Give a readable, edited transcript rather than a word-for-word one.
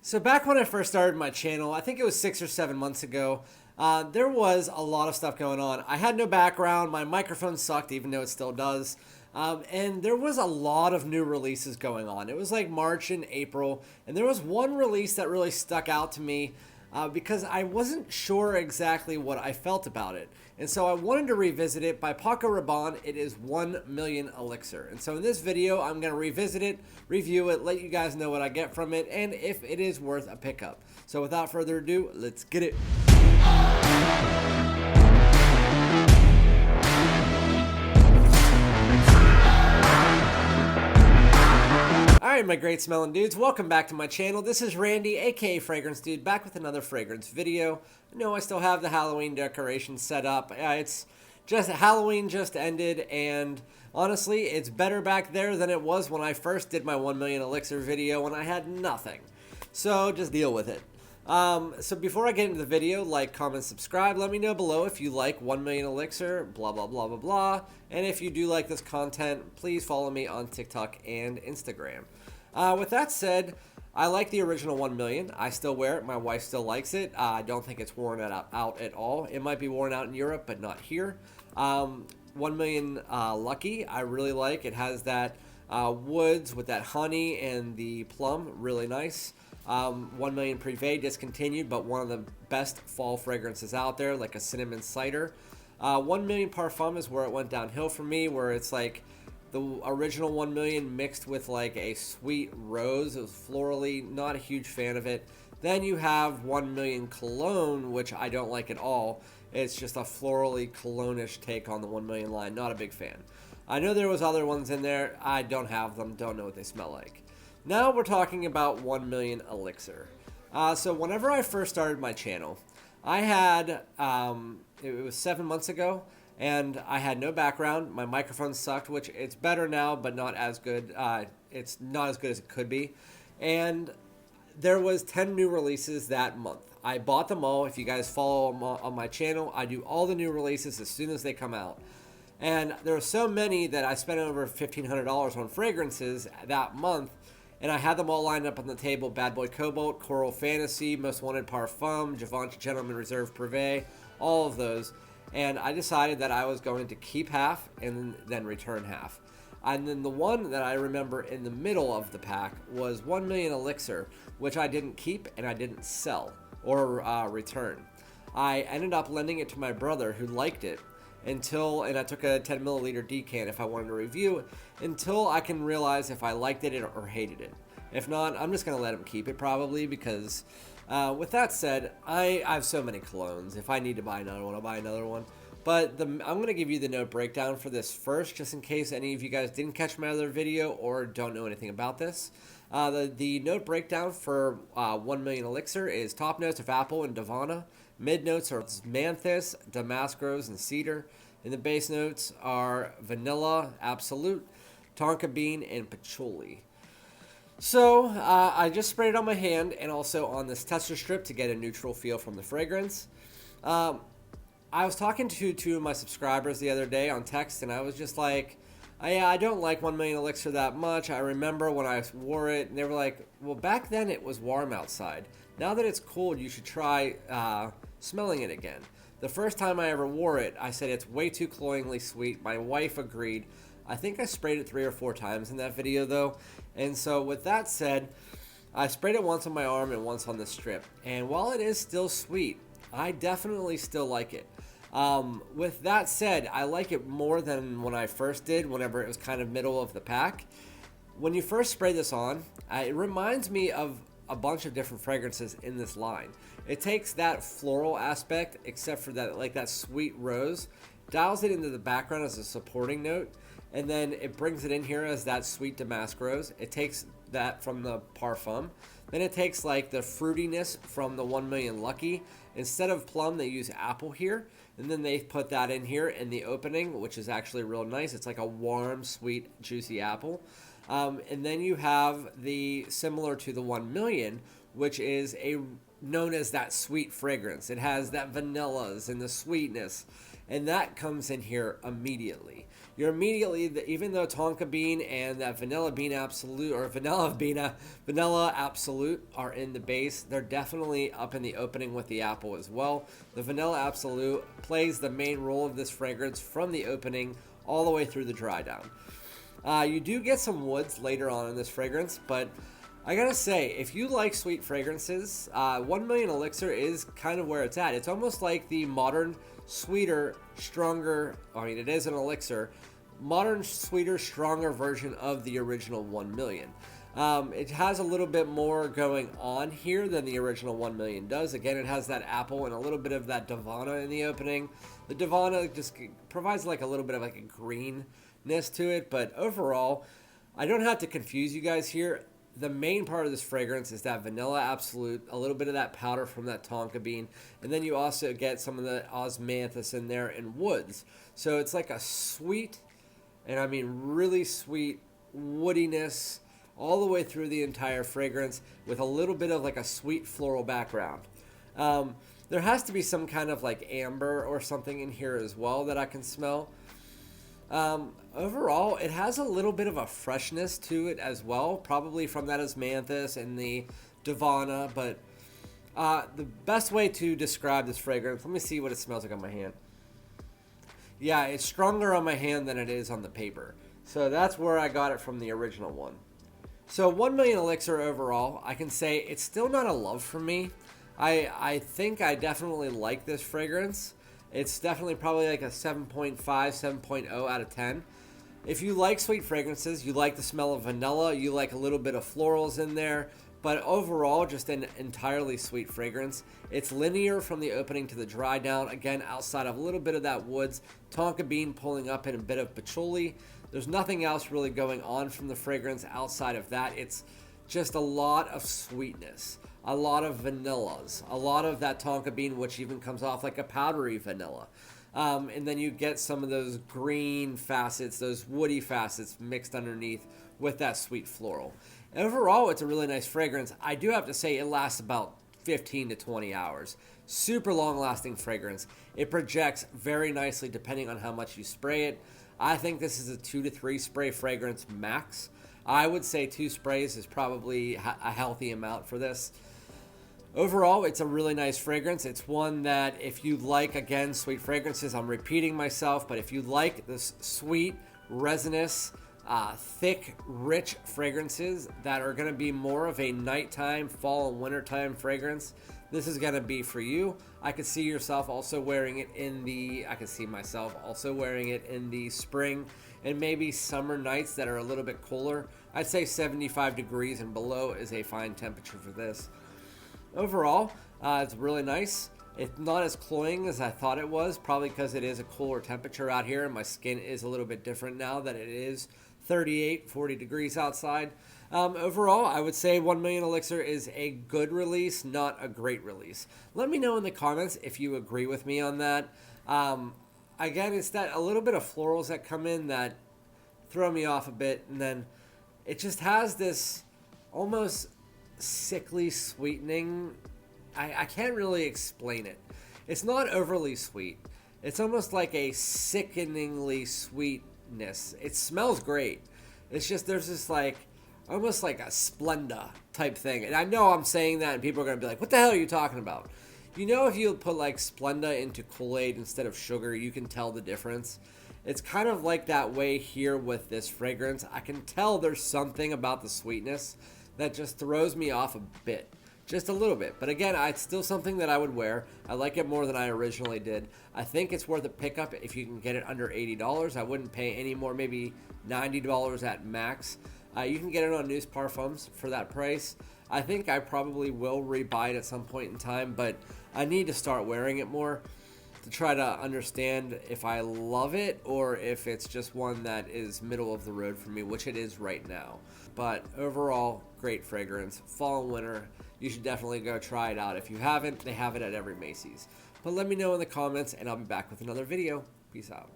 So back when I first started my channel, I think it was 6 or 7 months ago, there was a lot of stuff going on. I had no background, my microphone sucked even though it still does, and there was a lot of new releases going on. It was like March and April, and there was one release that really stuck out to me because I wasn't sure exactly what I felt about it. And so I wanted to revisit it by Paco Rabanne. It is 1 Million Elixir. And so in this video, I'm going to revisit it, review it, let you guys know what I get from it, and if it is worth a pickup. So without further ado, let's get it. Alright, my great smelling dudes, welcome back to my channel. This is Randy, aka FragranceDoud, back with another fragrance video. I know I still have the Halloween decorations set up. It's just Halloween just ended, and honestly, it's better back there than it was when I first did my 1 Million Elixir video when I had nothing. So just deal with it. So before I get into the video, like, comment, subscribe. Let me know below if you like 1 Million Elixir, blah, blah, blah, blah, blah. And if you do like this content, please follow me on TikTok and Instagram. With that said, I like the original 1 Million. I still wear it. My wife still likes it. I don't think it's worn out at all. It might be worn out in Europe, but not here. 1 Million Lucky, I really like. It has that woods with that honey and the plum, really nice. 1 Million Prive discontinued, but one of the best fall fragrances out there, like a cinnamon cider. 1 Million Parfum is where it went downhill for me, where it's like the original 1 Million mixed with like a sweet rose. It was florally, not a huge fan of it. Then you have 1 Million Cologne, which I don't like at all. It's just a florally cologne-ish take on the 1 Million line. Not a big fan. I know there was other ones in there. I don't have them. Don't know what they smell like. Now we're talking about 1 Million Elixir. So whenever I first started my channel, I had, it was 7 months ago, and I had no background. My microphone sucked, which it's better now, but not as good. It's not as good as it could be. And there was 10 new releases that month. I bought them all. If you guys follow on my channel, I do all the new releases as soon as they come out. And there were so many that I spent over $1,500 on fragrances that month. And I had them all lined up on the table: Bad Boy Cobalt, Coral Fantasy, Most Wanted Parfum, Givenchy Gentleman Reserve Privé, all of those. And I decided that I was going to keep half and then return half. And then the one that I remember in the middle of the pack was 1 Million Elixir, which I didn't keep and I didn't sell or return. I ended up lending it to my brother, who liked it, and I took a 10 milliliter decant if I wanted to review it, until I can realize if I liked it or hated it. If not, I'm just going to let him keep it probably, because with that said, I have so many colognes. If I need to buy another one, I'll buy another one. But I'm going to give you the note breakdown for this first, just in case any of you guys didn't catch my other video or don't know anything about this. The note breakdown for 1 Million Elixir is top notes of apple and Gabbana. Mid notes are manthus, damask rose, and cedar. And the base notes are vanilla, absolute, tonka bean, and patchouli. So I just sprayed it on my hand and also on this tester strip to get a neutral feel from the fragrance. I was talking to two of my subscribers the other day on text, and I was just like, I don't like 1 Million Elixir that much. I remember when I wore it, and they were like, well, back then it was warm outside. Now that it's cold, you should try smelling it again. The first time I ever wore it, I said it's way too cloyingly sweet. My wife agreed. I think I sprayed it 3 or 4 times in that video, though. And so with that said, I sprayed it once on my arm and once on the strip. And while it is still sweet, I definitely still like it. With that said, I like it more than when I first did, whenever it was kind of middle of the pack. When you first spray this on, it reminds me of a bunch of different fragrances in this line. It takes that floral aspect, except for that, like that sweet rose, dials it into the background as a supporting note, and then it brings it in here as that sweet damask rose. It takes that from the Parfum. Then it takes like the fruitiness from the 1 Million Lucky. Instead of plum, they use apple here, and then they put that in here in the opening, which is actually real nice. It's like a warm, sweet, juicy apple. And then you have the similar to the 1 Million, which is known as that sweet fragrance. It has that vanillas and the sweetness. and that comes in here immediately. You're immediately, even though tonka bean and that vanilla bean absolute, or vanilla absolute are in the base, they're definitely up in the opening with the apple as well. The vanilla absolute plays the main role of this fragrance from the opening all the way through the dry down. You do get some woods later on in this fragrance, but I gotta say, if you like sweet fragrances, 1 Million Elixir is kind of where it's at. It's almost like the modern, sweeter, stronger, I mean, it is an elixir, modern, sweeter, stronger version of the original 1 Million. It has a little bit more going on here than the original 1 Million does. Again, it has that apple and a little bit of that Divana in the opening. The Divana just provides like a little bit of like a greenness to it, but overall, I don't have to confuse you guys here. The main part of this fragrance is that vanilla absolute, a little bit of that powder from that tonka bean, and then you also get some of the osmanthus in there and woods. So it's like a sweet, and I mean really sweet woodiness all the way through the entire fragrance with a little bit of like a sweet floral background. There has to be some kind of like amber or something in here as well that I can smell. Overall, it has a little bit of a freshness to it as well, probably from that osmanthus and the Divana, but the best way to describe this fragrance, let me see what it smells like on my hand. Yeah, it's stronger on my hand than it is on the paper. So that's where I got it from the original one. So 1 Million Elixir overall, I can say it's still not a love for me. I think I definitely like this fragrance. It's definitely probably like a 7.5, 7.0 out of 10. If you like sweet fragrances, you like the smell of vanilla, you like a little bit of florals in there, but overall just an entirely sweet fragrance. It's linear from the opening to the dry down, again outside of a little bit of that woods, tonka bean pulling up in a bit of patchouli. There's nothing else really going on from the fragrance outside of that. It's just a lot of sweetness, a lot of vanillas, a lot of that tonka bean, which even comes off like a powdery vanilla. And then you get some of those green facets, those woody facets mixed underneath with that sweet floral. Overall, it's a really nice fragrance. I do have to say it lasts about 15 to 20 hours. Super long lasting fragrance. It projects very nicely depending on how much you spray it. I think this is a 2 to 3 spray fragrance max. I would say 2 sprays is probably a healthy amount for this. Overall, it's a really nice fragrance. It's one that if you like, again, sweet fragrances, I'm repeating myself, but if you like this sweet, resinous, thick, rich fragrances that are going to be more of a nighttime, fall and wintertime fragrance, this is going to be for you. I could see yourself also wearing it in the, I could see myself also wearing it in the spring and maybe summer nights that are a little bit cooler. I'd say 75 degrees and below is a fine temperature for this. Overall, it's really nice. It's not as cloying as I thought it was, probably because it is a cooler temperature out here and my skin is a little bit different now that it is 38, 40 degrees outside. Overall, I would say 1 Million Elixir is a good release, not a great release. Let me know in the comments if you agree with me on that. Again, it's that a little bit of florals that come in that throw me off a bit, and then it just has this almost sickly sweetening. I can't really explain it. It's not overly sweet. It's almost like a sickeningly sweetness. It smells great. It's just there's this like almost like a Splenda type thing. And I know I'm saying that and people are going to be like, what the hell are you talking about? You know, if you put like Splenda into Kool-Aid instead of sugar, you can tell the difference. It's kind of like that way here with this fragrance. I can tell there's something about the sweetness that just throws me off a bit. Just a little bit. But again, it's still something that I would wear. I like it more than I originally did. I think it's worth a pickup if you can get it under $80. I wouldn't pay any more, maybe $90 at max. You can get it on News Parfums for that price. I think I probably will rebuy it at some point in time, but I need to start wearing it more to try to understand if I love it or if it's just one that is middle of the road for me, which it is right now. But overall, great fragrance. Fall and winter, you should definitely go try it out. If you haven't, they have it at every Macy's. But let me know in the comments, and I'll be back with another video. Peace out.